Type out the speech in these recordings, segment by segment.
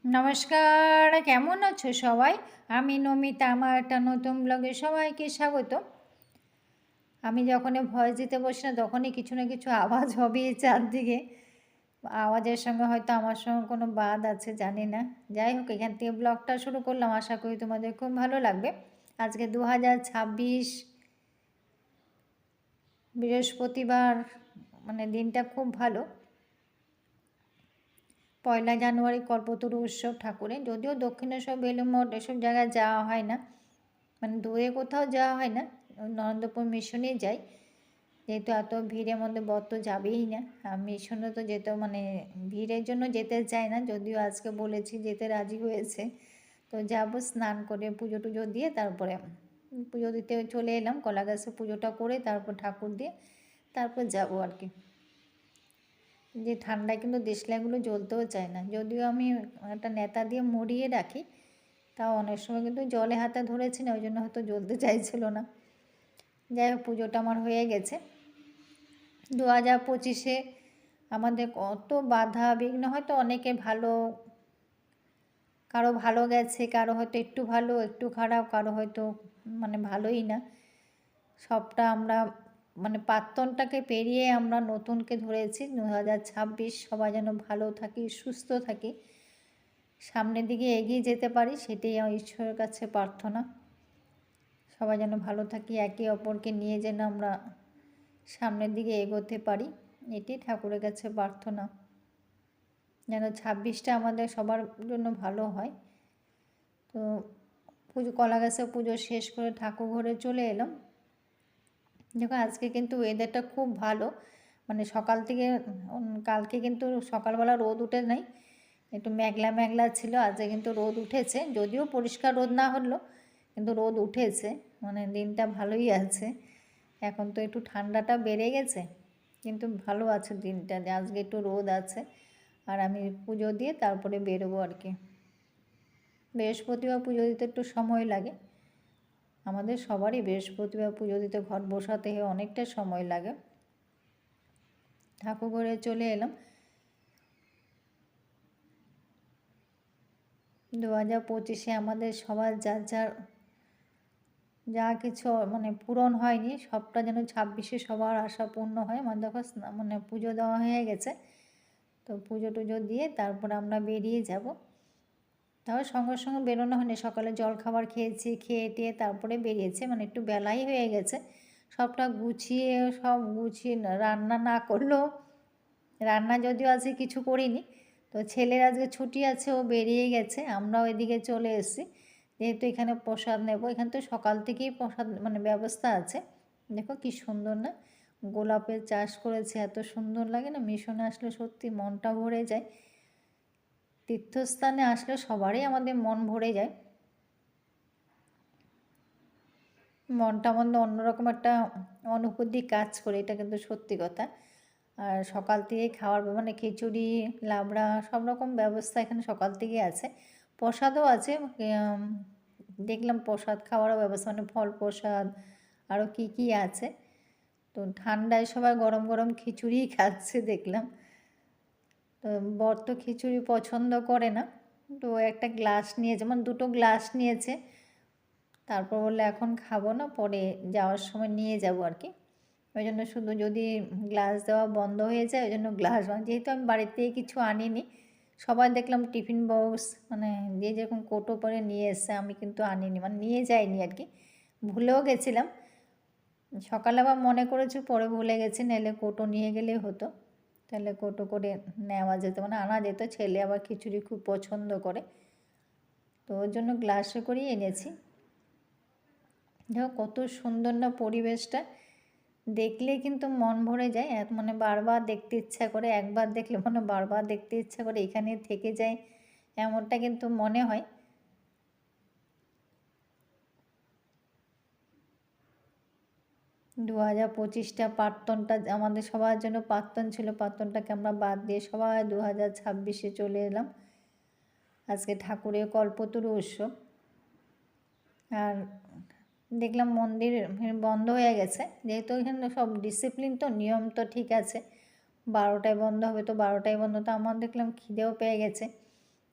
নমস্কার, কেমন আছো সবাই? আমি নমিতা, আমার একটা নতুন ব্লগে সবাইকে স্বাগত। আমি যখনই ভয়েস দিতে বসি না তখনই কিছু না কিছু আওয়াজ হবে চারদিকে। আওয়াজের সঙ্গে হয়তো আমার সঙ্গে কোনো বাদ আছে, জানি না। যাই হোক, এখান থেকে ব্লগটা শুরু করলাম, আশা করি তোমাদের খুব ভালো লাগবে। আজকে 2026 বৃহস্পতিবার, মানে দিনটা খুব ভালো। 1 জানুয়ারি কল্পতরু উৎসব ঠাকুরের, যদিও দক্ষিণেশ্বর, বেলুড়মঠ এসব জায়গায় যাওয়া হয় না, মানে দূরে কোথাও যাওয়া হয় না। ওই নরেন্দ্রপুর মিশনেই যাই, যেহেতু এত ভিড়ের মধ্যে বর তো যাবেই না। আর মিশনে তো যেতেও মানে ভিড়ের জন্য যেতে চাই না, যদিও আজকে বলেছি যেতে রাজি হয়েছে। তো যাবো, স্নান করে পুজো টুজো দিয়ে তারপরে পুজো দিতে চলে এলাম। কলা গাছে পুজোটা করে তারপর ঠাকুর দিয়ে তারপর যাবো আর কি। যে ঠান্ডায় কিন্তু দেশলাইগুলো জ্বলতেও চায় না, যদিও আমি একটা নেতা দিয়ে মুড়িয়ে রাখি, তাও অনেক সময় কিন্তু জলে হাতে ধরেছি না, ওই জন্য হয়তো জ্বলতে চাইছিল না। যাই হোক, পুজোটা আমার হয়ে গেছে। 2025-এ আমাদের কত বাধা বিঘ্ন, হয়তো অনেকে ভালো, কারো ভালো গেছে, কারো হয়তো একটু ভালো একটু খারাপ, কারো হয়তো মানে ভালোই না। সবটা আমরা মানে প্রাক্তনটাকে পেরিয়ে আমরা নতুনকে ধরেছি 2026। সবাই যেন ভালো থাকি, সুস্থ থাকি, সামনের দিকে এগিয়ে যেতে পারি, সেটাই আমার ঈশ্বরের কাছে প্রার্থনা। সবাই যেন ভালো থাকি, একে অপরকে নিয়ে যেন আমরা সামনের দিকে এগোতে পারি, এটি ঠাকুরের কাছে প্রার্থনা। যেন 26টা আমাদের সবার জন্য ভালো হয়। তো পুজো, কলা গাছে পুজো শেষ করে ঠাকুর ঘরে চলে এলাম। দেখো, আজকে কিন্তু ওয়েদারটা খুব ভালো, মানে সকাল থেকে কালকে কিন্তু সকালবেলা রোদ উঠে নাই, একটু মেঘলা মেঘলা ছিল। আজকে কিন্তু রোদ উঠেছে, যদিও পরিষ্কার রোদ না হলো কিন্তু রোদ উঠেছে, মানে দিনটা ভালোই আছে। এখন তো একটু ঠান্ডাটা বেড়ে গেছে, কিন্তু ভালো আছে দিনটা, যে আজকে একটু রোদ আছে। আর আমি পুজো দিয়ে তারপরে বেরোবো আর কি। বৃহস্পতিবার পুজো দিতে একটু সময় লাগে, আমাদের সবারই বৃহস্পতিবার পুজো দিতে ঘট বসাতে অনেকটা সময় লাগে। ঠাকুর ঘরে চলে এলাম। 2025-এ আমাদের সবার যার যার যা কিছু মানে পূরণ হয়নি, সবটা যেন 26-এ সবার আশা পূর্ণ হয়। আমার দেখো মানে পুজো দেওয়া হয়ে গেছে, তো পুজো টুজো দিয়ে তারপর আমরা বেরিয়ে যাব। তাও সঙ্গে সঙ্গে বেরোনো হয়নি, সকালে জল খাবার খেয়েছি, খেয়ে টেয়ে তারপরে বেরিয়েছে, মানে একটু বেলাই হয়ে গেছে। সবটা গুছিয়ে রান্না না করলেও, রান্না যদিও আজকে কিছু করিনি, তো ছেলের আজকে ছুটি আছে, ও বেরিয়ে গেছে, আমরাও এদিকে চলে এসেছি। যেহেতু এখানে প্রসাদ নেব, এখানে তো সকাল থেকেই প্রসাদ মানে ব্যবস্থা আছে। দেখো কি সুন্দর না, গোলাপের চাষ করেছে, এত সুন্দর লাগে না। মিশনে আসলে সত্যি মনটা ভরে যায়, তীর্থস্থানে আসলে সবারই আমাদের মন ভরে যায়, মনটা মধ্যে অন্যরকম একটা অনুভূতি কাজ করে, এটা কিন্তু সত্যি কথা। আর সকাল থেকে খাওয়ার মানে খিচুড়ি, লাবড়া, সব রকম ব্যবস্থা এখানে সকাল থেকেই আছে। প্রসাদও আছে, দেখলাম প্রসাদ খাওয়ারও ব্যবস্থা, মানে ফল প্রসাদ, আরও কি কি আছে। তো ঠান্ডায় সবাই গরম গরম খিচুড়িই খাচ্ছে দেখলাম। তো বর তো খিচুড়ি পছন্দ করে না, তো একটা গ্লাস নিয়েছে, মানে দুটো গ্লাস নিয়েছে। তারপর বললে এখন খাবো না, পরে যাওয়ার সময় নিয়ে যাব আর কি। ওই জন্য শুধু যদি গ্লাস দেওয়া বন্ধ হয়ে যায়, ওই জন্য গ্লাস, যেহেতু আমি বাড়ির থেকে কিছু আনিনি, সবাই দেখলাম টিফিন বক্স মানে যে যেরকম কোটো পরে নিয়ে এসছে, আমি কিন্তু আনিনি, মানে নিয়ে যাইনি আর কি, ভুলেও গেছিলাম। সকালে আবার মনে করেছি, পরে ভুলে গেছি, নাহলে কোটো নিয়ে গেলেই হতো, তাহলে কোটো করে নেওয়া যেত, মানে আনা যেত। ছেলে আবার খিচুড়ি খুব পছন্দ করে, তো ওর জন্য গ্লাসে করেই এনেছি। দেখো কত সুন্দর না পরিবেশটা, দেখলে কিন্তু মন ভরে যায়, মানে বারবার দেখতে ইচ্ছা করে, একবার দেখলে মনে বারবার দেখতে ইচ্ছা করে, এখানে থেকে যায় এমনটা কিন্তু মনে হয়। দু 2025টা প্রাক্তনটা আমাদের সবার জন্য প্রাক্তন ছিল, প্রাক্তনটাকে আমরা বাদ দিয়ে সবাই 2026-এ চলে এলাম। আজকে ঠাকুরের কল্পতরু উৎসব। আর দেখলাম মন্দির বন্ধ হয়ে গেছে, যেহেতু এখানে সব ডিসিপ্লিন, তো নিয়ম তো ঠিক আছে, 12টায় বন্ধ হবে, তো 12টায় বন্ধ। তো আমার দেখলাম খিদেও পেয়ে গেছে,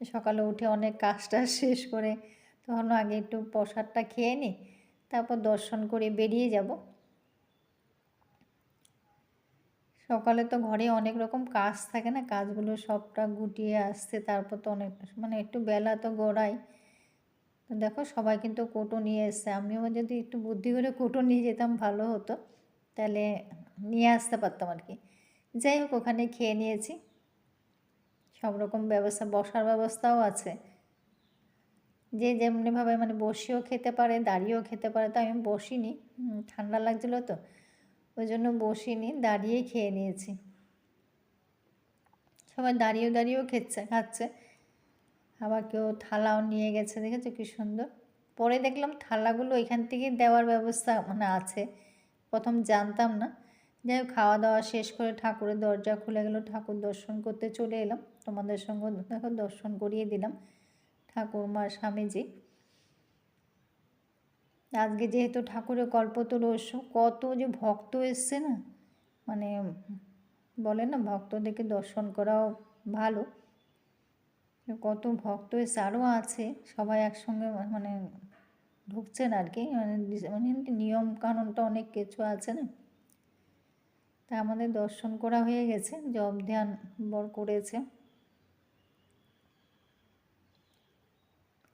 সকালে উঠে অনেক কাজটা শেষ করে তখন আগে একটু প্রসাদটা খেয়ে নিই, তারপর দর্শন করে বেরিয়ে যাব। সকালে তো ঘরে অনেক রকম কাজ থাকে না, কাজগুলো সবটা গুটিয়ে আসতে তারপর তো অনেক মানে একটু বেলা তো গড়াই। তো দেখো সবাই কিন্তু কোটো নিয়ে এসছে, আমিও যদি একটু বুদ্ধি করে কোটো নিয়ে যেতাম ভালো হতো, তাহলে নিয়ে আসতে পারতাম আর কি। যাই হোক ওখানে খেয়ে নিয়েছি, সব রকম ব্যবস্থা, বসার ব্যবস্থাও আছে, যে যেমনিভাবে মানে বসেও খেতে পারে দাঁড়িয়েও খেতে পারে। তো আমি বসিনি, ঠান্ডা লাগছিলো তো ওই জন্য বসিনি, দাঁড়িয়েই খেয়ে নিয়েছি। সবাই দাঁড়িয়েও খাচ্ছে, আবার কেউ থালাও নিয়ে গেছে, দেখেছো কি সুন্দর। পরে দেখলাম থালাগুলো এখান থেকে দেওয়ার ব্যবস্থা মানে আছে, প্রথম জানতাম না। যাই হোক খাওয়া দাওয়া শেষ করে ঠাকুরের দরজা খুলে গেল, ঠাকুর দর্শন করতে চলে এলাম, তোমাদের সঙ্গে দেখো দর্শন করিয়ে দিলাম ঠাকুরমার স্বামীজি। আজকে যেহেতু ঠাকুরের কল্পতরু উৎসব, কত যে ভক্ত এসছে না, মানে বলে না ভক্তদেরকে দর্শন করাও ভালো, কত ভক্ত এসে আরও আছে, সবাই একসঙ্গে মানে ঢুকছেন আর কি, মানে নিয়ম কানুনটা অনেক কিছু আছে না। তা আমাদের দর্শন করা হয়ে গেছে, জপ ধ্যান বর করেছে।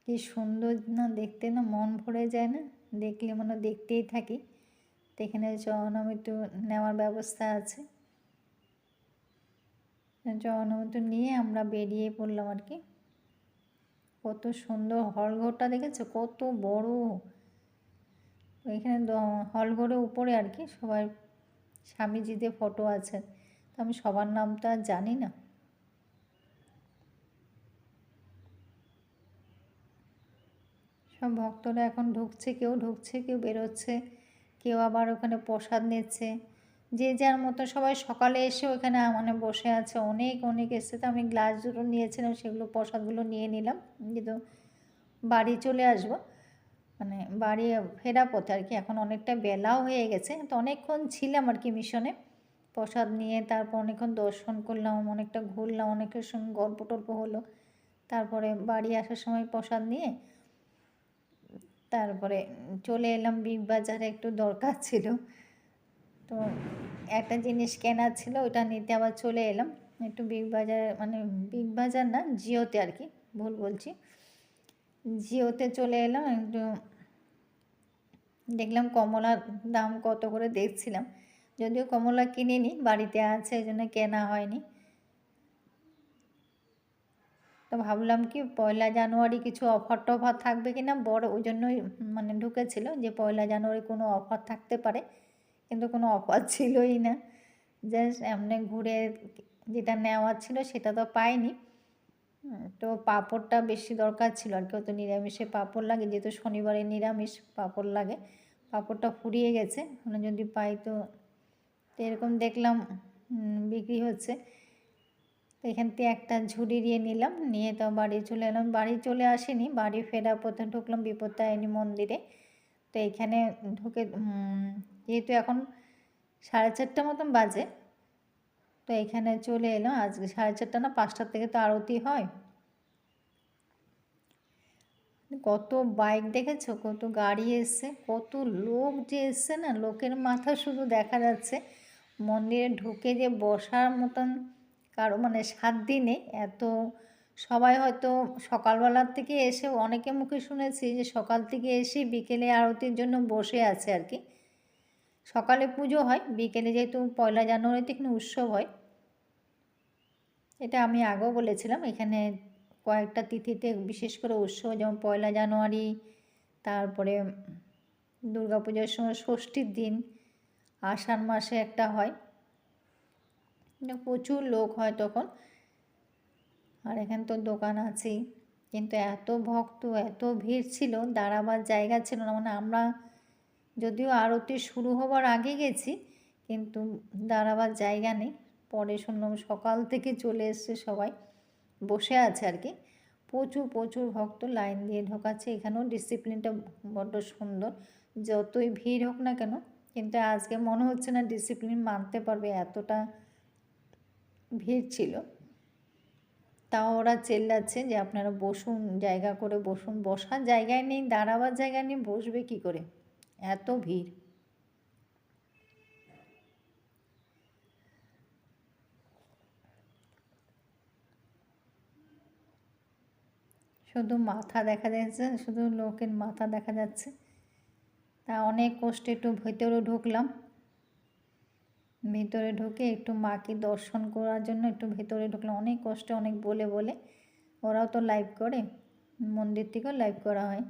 কি সুন্দর না দেখতে, না মন ভরে যায় না, দেখলে মানে দেখতেই থাকি। তো এখানে চরণামৃত নেওয়ার ব্যবস্থা আছে, চরণামৃত নিয়ে আমরা বেরিয়ে পড়লাম আর কি। কত সুন্দর হলঘরটা দেখেছো, কত বড়। এখানে হলঘরের উপরে আর কি সবাই স্বামীজিদের ফটো আছে, তো আমি সবার নাম তো আর জানি না। সব ভক্তরা এখন ঢুকছে, কেউ বেরোচ্ছে, কেউ আবার ওখানে প্রসাদ নিচ্ছে, যে যার মতো সবাই সকালে এসে ওখানে মানে বসে আছে, অনেক এসছে। তো আমি গ্লাস দুটো নিয়েছিলাম, সেগুলো প্রসাদগুলো নিয়ে নিলাম, যেহেতু বাড়ি চলে আসবো, মানে বাড়ি ফেরা পথে আর কি। এখন অনেকটা বেলাও হয়ে গেছে, তো অনেকক্ষণ ছিলাম আর কি মিশনে, প্রসাদ নিয়ে তারপর অনেকক্ষণ দর্শন করলাম, অনেকটা ঘুরলাম, অনেকের সঙ্গে গল্প টল্প হলো। তারপরে বাড়ি আসার সময় প্রসাদ নিয়ে তারপরে চলে এলাম বিগ বাজারে, একটু দরকার ছিল, তো একটা জিনিস কেনার ছিল, ওটা নিতে আবার চলে এলাম একটু বিগ বাজার, মানে বিগ বাজার না জিওতে আর কি, ভুল বলছি, জিওতে চলে এলাম। একটু দেখলাম কমলার দাম কত করে দেখছিলাম, যদিও কমলা কিনিনি, বাড়িতে আছে ওই জন্য কেনা হয়নি। তো ভাবলাম কি 1 জানুয়ারি কিছু অফার টফার থাকবে কি না, বড় ওই জন্যই মানে ঢুকেছিল যে 1 জানুয়ারি কোনো অফার থাকতে পারে, কিন্তু কোনো অফার ছিলই না। জাস্ট এমনি ঘুরে যেটা নেওয়ার ছিল সেটা তো পাইনি। তো পাঁপড়টা বেশি দরকার ছিল আর কি, তো নিরামিষে পাঁপড় লাগে, যেহেতু শনিবারে নিরামিষ পাঁপড় লাগে, পাঁপড়টা ফুরিয়ে গেছে, মানে যদি পাই তো। তো এরকম দেখলাম বিক্রি হচ্ছে, তো এখান থেকে একটা ঝুড়ি দিয়ে নিলাম, নিয়ে তো বাড়ি চলে এলাম। বাড়ি চলে আসিনি, বাড়ি ফেরার পথে ঢুকলাম বিপত্তারিণী মন্দিরে। তো এখানে ঢুকে যেহেতু এখন 4:30 মতন বাজে, তো এখানে চলে এলাম। আজকে 4:30 না 5টার থেকে তো আরতি হয়। কত বাইক দেখেছো, কত গাড়ি এসছে, কত লোক যে এসছে না, লোকের মাথা শুধু দেখা যাচ্ছে। মন্দিরে ঢুকে যে বসার মতন কারো মানে সাধ্য নেই, এত সবাই হয়তো সকালবেলার থেকে এসে, অনেকে মুখে শুনেছি যে সকাল থেকে এসে বিকেলে আরতির জন্য বসে আছে আর কি। সকালে পুজো হয়, বিকেলে যেহেতু 1 জানুয়ারিতে এখানে উৎসব হয়, এটা আমি আগেও বলেছিলাম। এখানে কয়েকটা তিথিতে বিশেষ করে উৎসব, যেমন 1 জানুয়ারি, তারপরে দুর্গাপূজার সময় ষষ্ঠীর দিন, আষাঢ় মাসে একটা হয়, প্রচুর লোক হয় তখন। আর এখানে তো দোকান আছেই, কিন্তু এত ভক্ত, এত ভিড় ছিল, দাঁড়াবার জায়গা ছিল না। মানে আমরা যদিও আরতি শুরু হবার আগে গেছি, কিন্তু দাঁড়াবার জায়গা নেই। পরে শুনলাম সকাল থেকে চলে এসছে, সবাই বসে আছে আর কি। প্রচুর ভক্ত লাইন দিয়ে ঢোকাচ্ছে। এখানেও ডিসিপ্লিনটা বড্ড সুন্দর, যতই ভিড় হোক না কেন, কিন্তু আজকে মনে হচ্ছে না ডিসিপ্লিন মানতে পারবে, এতটা ভিড় ছিল। তাও ওরা চেল্লাচ্ছে যে আপনারা বসুন, জায়গা করে বসুন। বসার জায়গায় নেই, দাঁড়াবার জায়গা নেই, বসবে কী করে? এত ভিড়। শুধু মাথা দেখা যাচ্ছে, শুধু লোকের মাথা দেখা যাচ্ছে। তা অনেক কষ্টে একটু ভেতরে ঢুকলাম। ভেতরে ঢুকে একটু মাকে দর্শন করার জন্য একটু ভেতরে ঢুকলাম। অনেক কষ্টে, অনেক বলে বলে। ওরাও তো লাইভ করে, মন্দির থেকেও লাইভ করা হয়।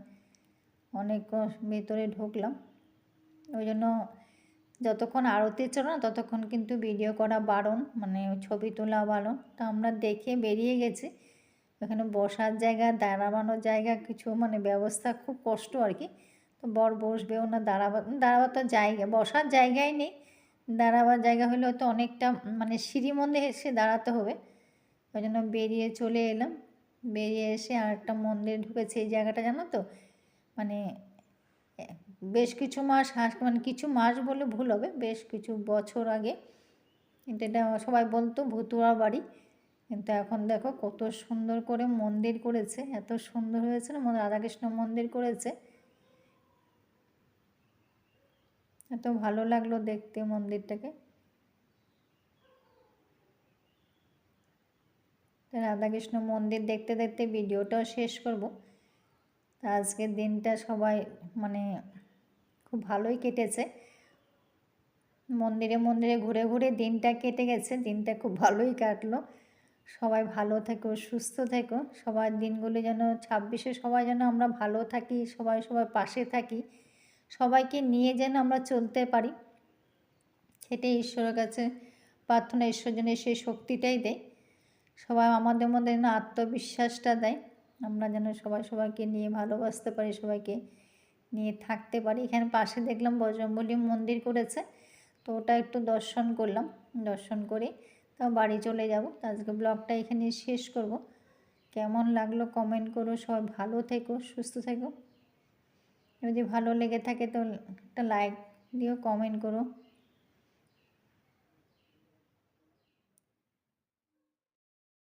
অনেক ভেতরে ঢুকলাম। ওই জন্য যতক্ষণ আরতি চলে না ততক্ষণ কিন্তু ভিডিও করা বারণ, মানে ছবি তোলা বারণ। তো আমরা দেখে বেরিয়ে গেছি। এখানে বসার জায়গা, দাঁড়ানোর জায়গা কিছু মানে ব্যবস্থা খুব কষ্ট আর কি। তো বর বসবেও না, দাঁড়াবার তো জায়গা, বসার জায়গাই নেই। দাঁড়াবার জায়গা হলে হয়তো অনেকটা মানে সিঁড়ির মধ্যে এসে দাঁড়াতে হবে। ওই জন্য বেরিয়ে চলে এলাম। বেরিয়ে এসে আরেকটা মন্দিরে ঢুকেছি। এই জায়গাটা জানো তো, মানে বেশ কিছু মাস মানে কিছু মাস বলে ভুল হবে, বেশ কিছু বছর আগে কিন্তু এটা সবাই বলতো ভুতুড়া বাড়ি। কিন্তু এখন দেখো কত সুন্দর করে মন্দির করেছে, এত সুন্দর হয়েছে না, রাধাকৃষ্ণ মন্দির করেছে। এত ভালো লাগলো দেখতে মন্দিরটাকে। রাধাকৃষ্ণ মন্দির দেখতে দেখতে ভিডিওটাও শেষ করব। তা আজকের দিনটা সবাই মানে খুব ভালোই কেটেছে। মন্দিরে মন্দিরে ঘুরে ঘুরে দিনটা কেটে গেছে, দিনটা খুব ভালোই কাটলো। সবাই ভালো থেকো, সুস্থ থেকো। সবার দিনগুলি যেন 26-এ সবাই যেন আমরা ভালো থাকি, সবাই সবার পাশে থাকি, সবাইকে নিয়ে যেন আমরা চলতে পারি, সেটাই ঈশ্বরের কাছে প্রার্থনা। ঈশ্বর যেন সেই শক্তিটাই দেয়, সবাই আমাদের মধ্যে যেন আত্মবিশ্বাসটা দেয়, আমরা যেন সবাই সবাইকে নিয়ে ভালোবাসতে পারি, সবাইকে নিয়ে থাকতে পারি। এখানে পাশে দেখলাম বজরংবলী মন্দির করেছে, তো ওটা একটু দর্শন করলাম। দর্শন করে তাও বাড়ি চলে যাব। তো আজকে ব্লগটা এখানে শেষ করব। কেমন লাগলো কমেন্ট করো। সবাই ভালো থেকো, সুস্থ থেকো। যদি ভালো লেগে থাকে তো একটা লাইক দিও, কমেন্ট করো।